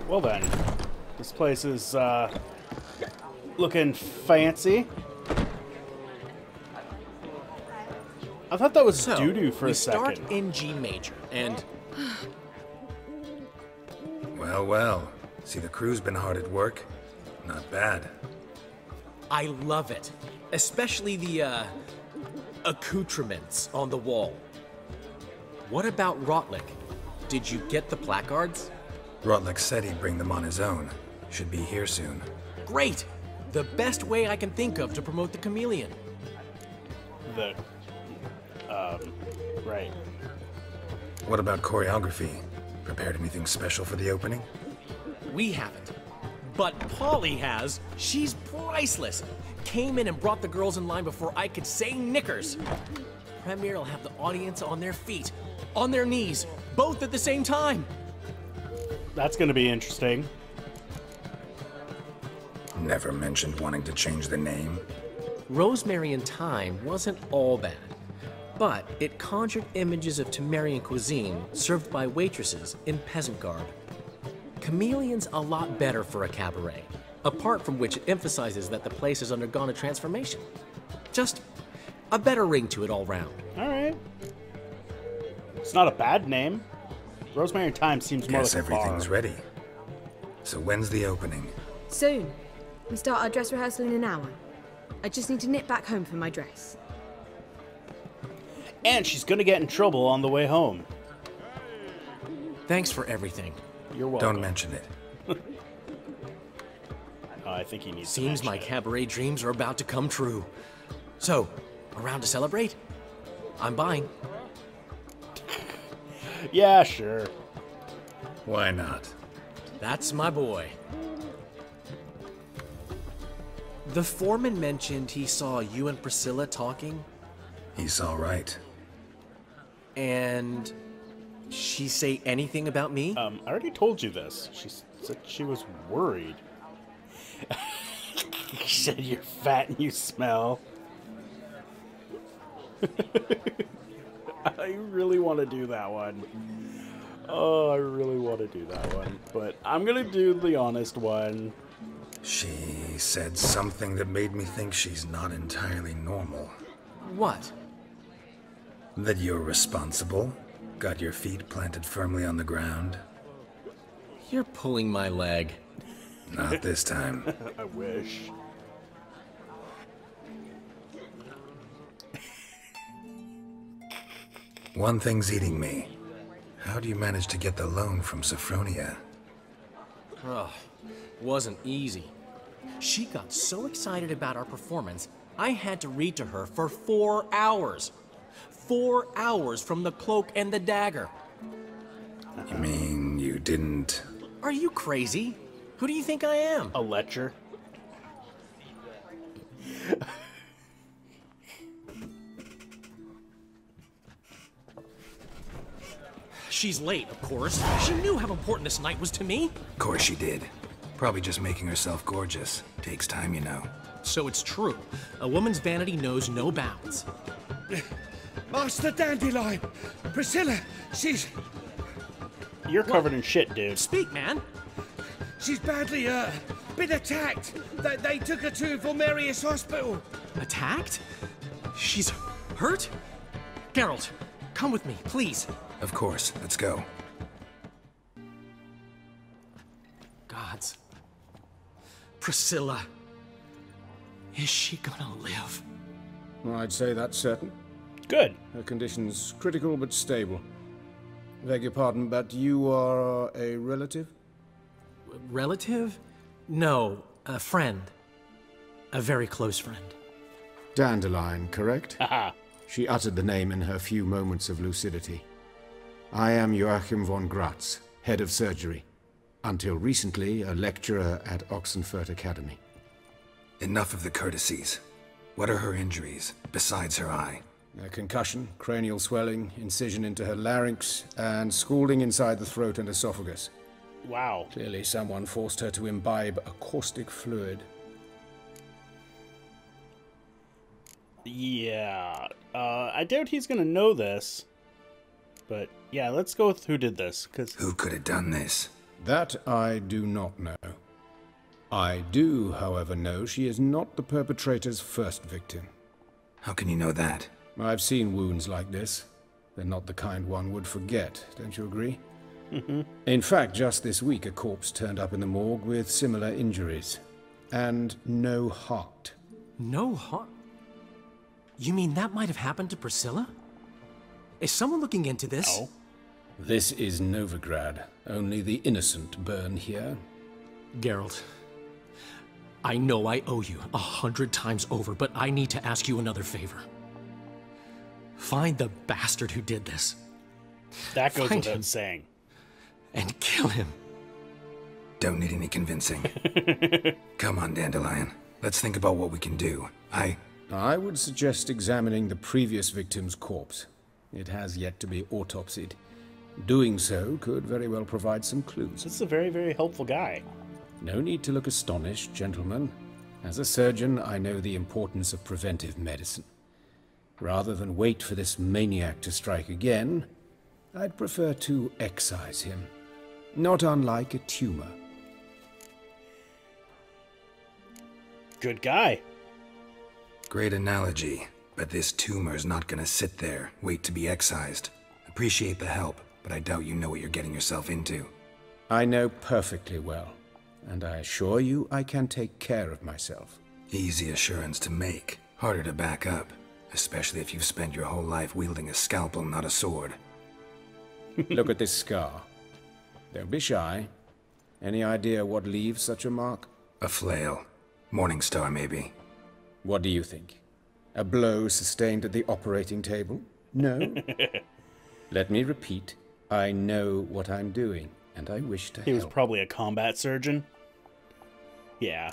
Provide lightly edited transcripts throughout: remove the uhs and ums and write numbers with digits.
Well then, this place is looking fancy. I thought that was doo-doo for a second. We start in G major, and... Well, well. See, the crew's been hard at work. Not bad. I love it. Especially the, accoutrements on the wall. What about Rotlick? Did you get the placards? Rotlick said he'd bring them on his own. Should be here soon. Great! The best way I can think of to promote the chameleon. Right. What about choreography? Prepared anything special for the opening? We haven't. But Polly has. She's priceless. Came in and brought the girls in line before I could say knickers. Premiere will have the audience on their feet, on their knees, both at the same time. That's gonna be interesting. Never mentioned wanting to change the name. Rosemary in Thyme wasn't all bad, but it conjured images of Temerian cuisine served by waitresses in peasant garb. Chameleon's a lot better for a cabaret, apart from which it emphasizes that the place has undergone a transformation. Just a better ring to it all round. Alright. It's not a bad name. Rosemary in Thyme seems more like a bar. Everything's ready. So when's the opening? Soon. We start our dress rehearsal in an hour. I just need to nip back home for my dress. And she's gonna get in trouble on the way home. Thanks for everything. You're welcome. Don't mention it. I think he needs Seems to my mention it. cabaret dreams are about to come true. So, around to celebrate? I'm buying. Yeah, sure. Why not? That's my boy. The foreman mentioned he saw you and Priscilla talking, He's all right. and she say anything about me? I already told you this. She said she was worried. She said you're fat and you smell. I really want to do that one. Oh, I really want to do that one. But I'm going to do the honest one. She said something that made me think she's not entirely normal. What? That you're responsible, got your feet planted firmly on the ground. You're pulling my leg. Not this time. I wish. One thing's eating me. How do you manage to get the loan from Sophronia? Ugh, wasn't easy. She got so excited about our performance, I had to read to her for 4 hours. 4 hours from the Cloak and the Dagger. You mean you didn't... Are you crazy? Who do you think I am? A lecher. She's late, of course. She knew how important this night was to me. Of course she did. Probably just making herself gorgeous. Takes time, you know. So it's true. A woman's vanity knows no bounds. Master Dandelion! Priscilla, she's You're covered in shit, dude. Speak, man. badly, been attacked. They took her to Vulmerius Hospital. Attacked? She's hurt? Geralt, come with me, please. Of course. Let's go. Gods. Priscilla. Is she gonna live? I'd say that's certain. Good. Her condition's critical but stable. Beg your pardon, but you are a relative? Relative? No, a friend. A very close friend. Dandelion, correct? Haha. She uttered the name in her few moments of lucidity. I am Joachim von Gratz, head of surgery. Until recently, a lecturer at Oxenfurt Academy. Enough of the courtesies. What are her injuries, besides her eye? A concussion, cranial swelling, incision into her larynx, and scalding inside the throat and esophagus. Wow. Clearly someone forced her to imbibe a caustic fluid. Yeah. I doubt he's gonna know this. But yeah, let's go with who did this, because Who could have done this? That I do not know. I do, however, know she is not the perpetrator's first victim. How can you know that? I've seen wounds like this. They're not the kind one would forget, don't you agree? In fact, just this week a corpse turned up in the morgue with similar injuries. And no heart. No heart? You mean that might have happened to Priscilla? Is someone looking into this? No. This is Novigrad. Only the innocent burn here. Geralt, I know I owe you 100 times over, but I need to ask you another favor. Find the bastard who did this. That goes Find without him. saying. And kill him. Don't need any convincing. Come on, Dandelion. Let's think about what we can do. I would suggest examining the previous victim's corpse. It has yet to be autopsied. Doing so could very well provide some clues. This is a very, very helpful guy. No need to look astonished, gentlemen. As a surgeon, I know the importance of preventive medicine. Rather than wait for this maniac to strike again, I'd prefer to excise him. Not unlike a tumor. Good guy. Great analogy, but this tumor's not gonna sit there, wait to be excised. Appreciate the help, but I doubt you know what you're getting yourself into. I know perfectly well, and I assure you I can take care of myself. Easy assurance to make, harder to back up, especially if you've spent your whole life wielding a scalpel, not a sword. Look at this scar. Don't be shy. Any idea what leaves such a mark? A flail. Morning star, maybe. What do you think? A blow sustained at the operating table? No? Let me repeat. I know what I'm doing, and I wish to help. He was probably a combat surgeon. Yeah.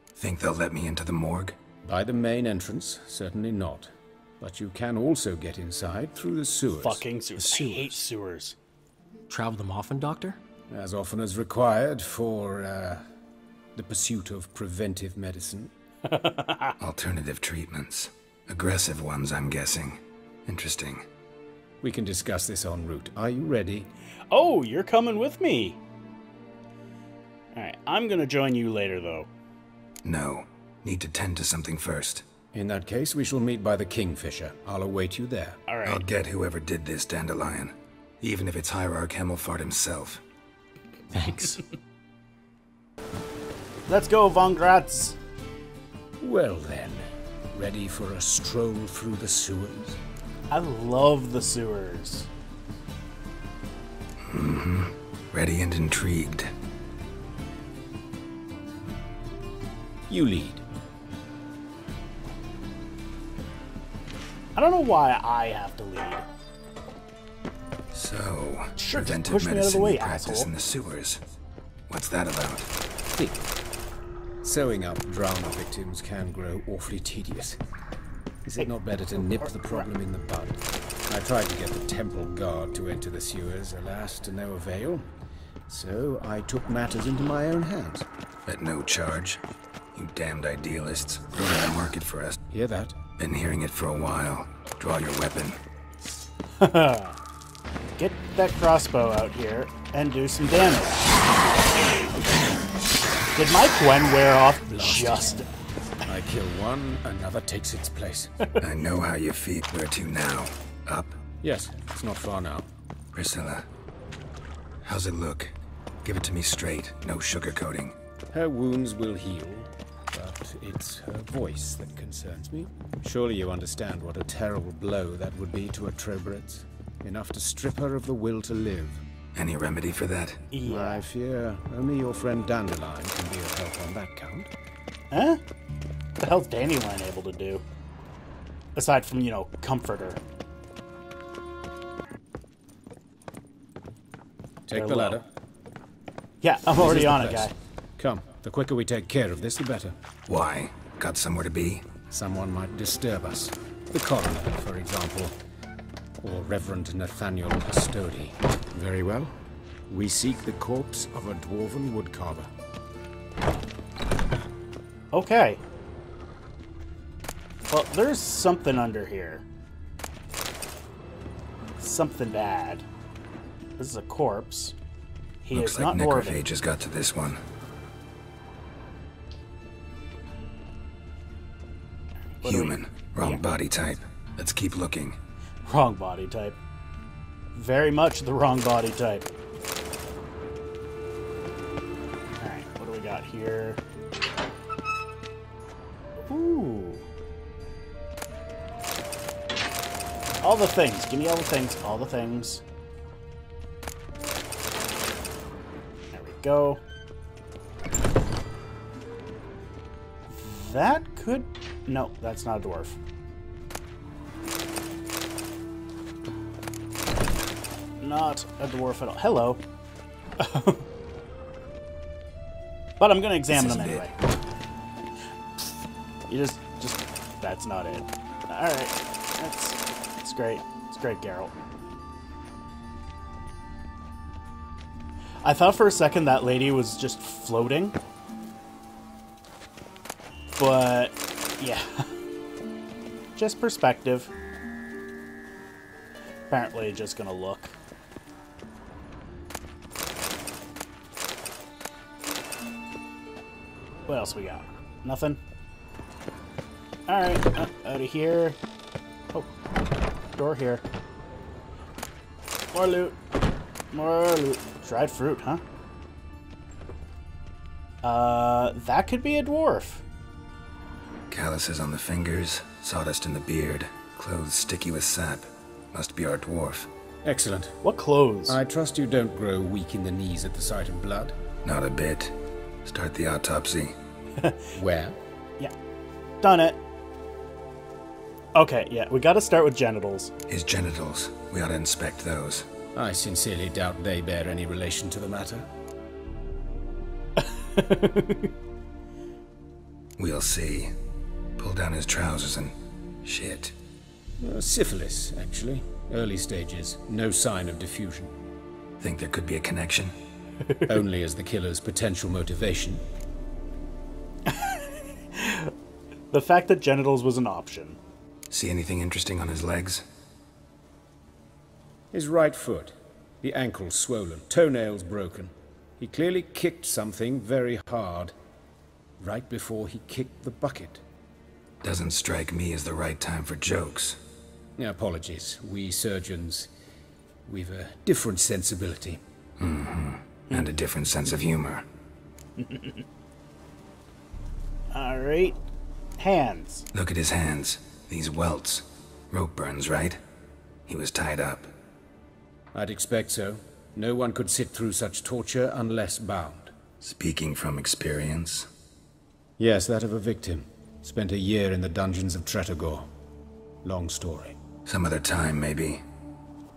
Think they'll let me into the morgue? By the main entrance, certainly not. But you can also get inside through the sewers. Fucking sewers. I hate sewers. Travel them often, Doctor? As often as required for, the pursuit of preventive medicine. Alternative treatments. Aggressive ones, I'm guessing. Interesting. We can discuss this en route. Are you ready? Oh, you're coming with me. Alright, I'm gonna join you later, though. No. Need to tend to something first. In that case, we shall meet by the Kingfisher. I'll await you there. Alright. I'll get whoever did this, Dandelion. Even if it's Hierarch Hemmelfart himself. Thanks. Let's go, Von Gratz. Well then, ready for a stroll through the sewers? I love the sewers. Ready and intrigued. You lead. I don't know why I have to lead. So, Sure, just preventive push me out of the medicine way, you practice asshole. in the sewers. What's that about? Think. Sewing up drowning victims can grow awfully tedious. Is it not better to nip the problem in the bud? I tried to get the temple guard to enter the sewers, alas, to no avail. So I took matters into my own hands. At no charge. You damned idealists. Ruining the market for us. Hear that? Been hearing it for a while. Draw your weapon. Get that crossbow out here and do some damage. Did my Gwen wear off just... I kill one, another takes its place. I know how you feel. Where to now? Up? Yes, it's not far now. Priscilla. How's it look? Give it to me straight. No sugarcoating. Her wounds will heal, but it's her voice that concerns me. Surely you understand what a terrible blow that would be to a Trobritz. Enough to strip her of the will to live. Any remedy for that? Yeah. I fear only your friend Dandelion can be of help on that count. Huh? What the hell's Dandelion able to do? Aside from, you know, comfort her. Take Very the well. ladder. Yeah, I'm This already is the on it, place. guy. Come, the quicker we take care of this, the better. Why? Got somewhere to be? Someone might disturb us. The coroner, for example. Or Reverend Nathaniel Custody. Very well. We seek the corpse of a dwarven woodcarver. Okay. Well, there's something under here. Something bad. This is a corpse. He Looks is like not dwarven. necrophages got to this one. What do we- Human. Wrong Yeah. body type. Let's keep looking. Wrong body type. Very much the wrong body type. Alright, what do we got here? Ooh. All the things. Give me all the things. All the things. There we go. That could... No, that's not a dwarf. Not a dwarf at all. Hello. But I'm gonna examine them anyway. You just, that's not it. Alright. That's great. It's great, Geralt. I thought for a second that lady was just floating. But, yeah. Just perspective. Apparently just gonna look. What else we got? Nothing? Alright, out of here. Oh, door here. More loot. More loot. Dried fruit, huh? That could be a dwarf. Calluses on the fingers, sawdust in the beard, clothes sticky with sap. Must be our dwarf. Excellent. What clothes? I trust you don't grow weak in the knees at the sight of blood. Not a bit. Start the autopsy. Where? Yeah. Done it. Okay, yeah, we gotta start with genitals. His genitals. We ought to inspect those. I sincerely doubt they bear any relation to the matter. We'll see. Pull down his trousers and... shit. Syphilis, actually. Early stages. No sign of diffusion. Think there could be a connection? Only as the killer's potential motivation. The fact that genitals was an option. See anything interesting on his legs? His right foot. The ankle swollen. Toenails broken. He clearly kicked something very hard. Right before he kicked the bucket. Doesn't strike me as the right time for jokes. Apologies. We surgeons, we've a different sensibility. And a different sense of humor. Alright. Hands. Look at his hands. These welts. Rope burns, right? He was tied up. I'd expect so. No one could sit through such torture unless bound. Speaking from experience. Yes, that of a victim. Spent a year in the dungeons of Tretogor. Long story. Some other time, maybe.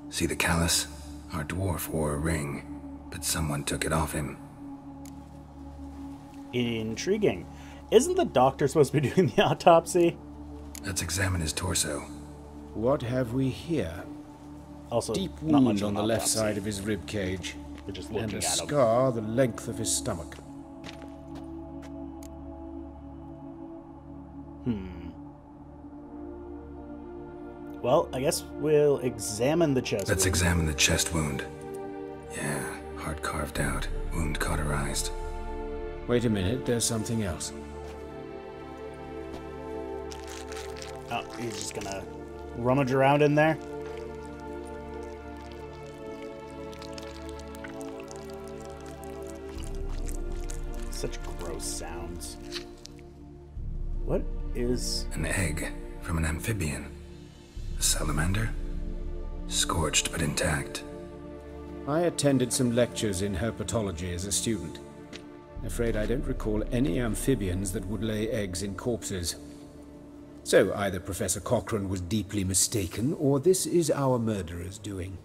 See the callus? Our dwarf wore a ring, but someone took it off him. Intriguing. Isn't the doctor supposed to be doing the autopsy? Let's examine his torso. What have we here? Also, Deep not much wound of on an the left autopsy. side of his rib cage. We're just And looking a at him. scar the length of his stomach. Well, I guess we'll examine the chest. Let's wound. examine the chest wound. Yeah, heart carved out, wound cauterized. Wait a minute, there's something else. Oh, he's just gonna rummage around in there. Such gross sounds. What is... An egg from an amphibian. A salamander? Scorched but intact. I attended some lectures in herpetology as a student. Afraid I don't recall any amphibians that would lay eggs in corpses. So either Professor Cochrane was deeply mistaken, or this is our murderer's doing.